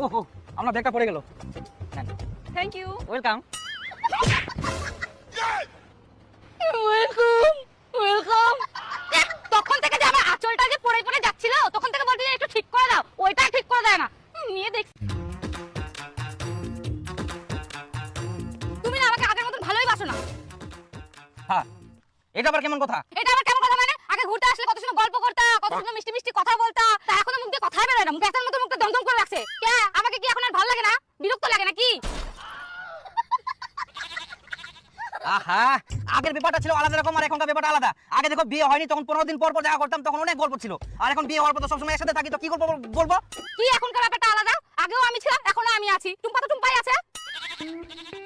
ওহো, আমার ব্যাগটা পড়ে গেল। Thank you. Welcome. Welcome welcome. তখন থেকে যে আমার আঁচলটা যে পড়ে পড়ে যাচ্ছিল, তখন থেকে বলতে একটু ঠিক করে দাও, ওইটা ঠিক করে দেয় না। নিয়ে দেখ, তুমি না আমাকে আগের মতন ভালোই বাসো না। হ্যাঁ, এটা আবার কেমন কথা? এটা আবার কেমন কথা মানে? আগে ঘুরতে আসলে কত সুন্দর গল্প করতা, কত সুন্দর মিষ্টি মিষ্টি কথা বলতা, তা এখন মুখ দিয়ে কথাই বেরোয় না, বেতার মতো মুখটা দমদম করে রাখছে। কে আমাকে কি এখন আর ভালো লাগে না? বিরক্ত লাগে নাকি? আহা, আগের ব্যাপারটা ছিল আলাদা রকম আর এখনকার ব্যাপারটা আলাদা। আগে দেখো বিয়ে হয়নি তখন 15 দিন পর পর দেখা করতাম, তখন অনেক গল্প ছিল। আর এখন বিয়ে হওয়ার পর তো সবসময় একসাথে থাকি, তো কি করবো বলবো? কি এখনকার ব্যাপারটা আলাদা? আগেও আমি ছিলাম, এখনো আমি আছি। টুম্পা তো টুম্পাই আছে।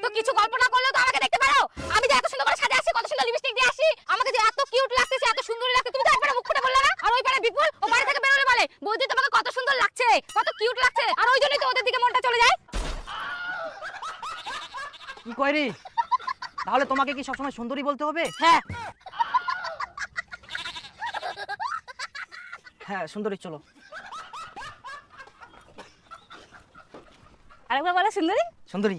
তো কিছু গল্প না করলেও তো আমাকে দেখতে পারো। আমি যে এত সুন্দর করে সাজে আসি, কত সুন্দর লিপস্টিক দিয়ে আসি, আমাকে যে এত কিউট লাগতেছে, এত সুন্দরী লাগছে, তুমি তো একবার মুখ ফুটে বললে না। আর ওই পারে বিপুল ও বাড়ি থেকে বেরোলে বলে, বৌদি তোমাকে কত সুন্দর লাগছে, কত কিউট লাগছে, আর ওই জন্যই তো ওদের দিকে মনটা চলে যায়। কি কই রে? তাহলে তোমাকে কি সবসময় সুন্দরী বলতে হবে? হ্যাঁ হ্যাঁ, সুন্দরী চলো। আরেকবার বলো সুন্দরী। সুন্দরী।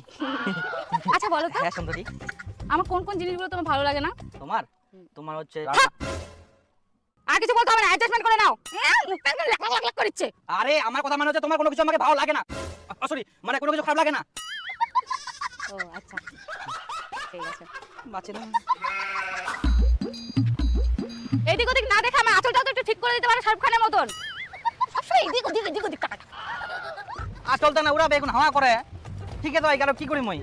আচ্ছা বলো তো, হ্যাঁ সুন্দরী। আমার কোন কোন জিনিসগুলো তোমার ভালো লাগে না? তোমার তোমার হচ্ছে থাক। আর কিছু বলতে হবে না, অ্যাডজাস্টমেন্ট করে নাও। মুখটা একদম লাক লাক লাক করছে। আরে আমার কথা মানে হচ্ছে তোমার কোনো কিছু আমাকে ভালো লাগে না। সরি, মানে কোনো কিছু খারাপ লাগে না। ও আচ্ছা, ঠিক আছে। বাঁচে না। এদিক ওদিক না দেখে আমার আঁচলটা তো একটু ঠিক করে দিতে পারো শাহরুখ খানের মতন। সবসময় এদিক ওদিক এদিক ওদিক টাকা। আর চলতে না উড়াবে এখন হাওয়া করে। ঠিক আছে ভাই, গেল কি করি মই?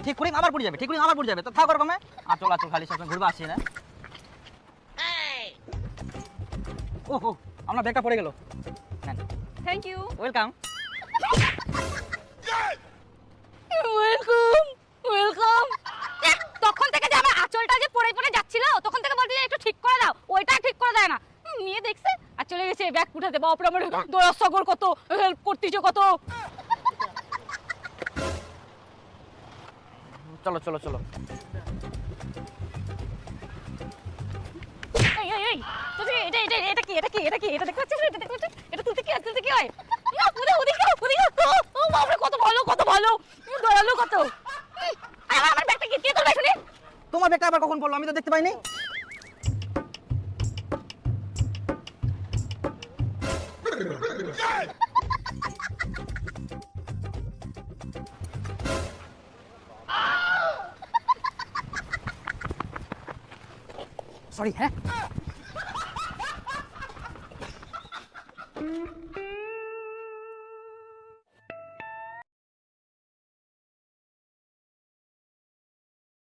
ঠিক করি আবার পড়ে যাবে, ঠিক করি আবার পড়ে যাবে, তো থাক ওরকমে। আচল আচল খালি সবসময় ঘুরবা আসছি না। ওহো, আমার ব্যাগটা পড়ে গেল। Thank you. Welcome. Welcome welcome. তখন থেকে যে আমার আঁচলটা যে পড়ে পড়ে যাচ্ছিল, তখন থেকে বলতে একটু ঠিক করে দাও, ওইটা ঠিক করে দেয় না। মেয়ে দেখছে আর চলে গেছে ব্যাগ উঠাতে, বাপরে আমার দয়া সাগর কত হেল্প করতেছে কত। চলো চলো চলো। এই এই এই তুমি এটা এটা এটা কি এটা কি এটা কি এটা দেখতে পাচ্ছিস? এটা দেখতে পাচ্ছিস? এটা তুলতে কি আছে, তুলতে কি হয়? না ওদিকে ওদিকে ওদিকে। ও বাপরে কত ভালো কত ভালো, দয়ালু কত। আমার ব্যাগটা কি দিয়ে তোলবে শুনি? তোমার ব্যাগটা আবার কখন পড়লো? আমি তো দেখতে পাইনি। সরি। হ্যাঁ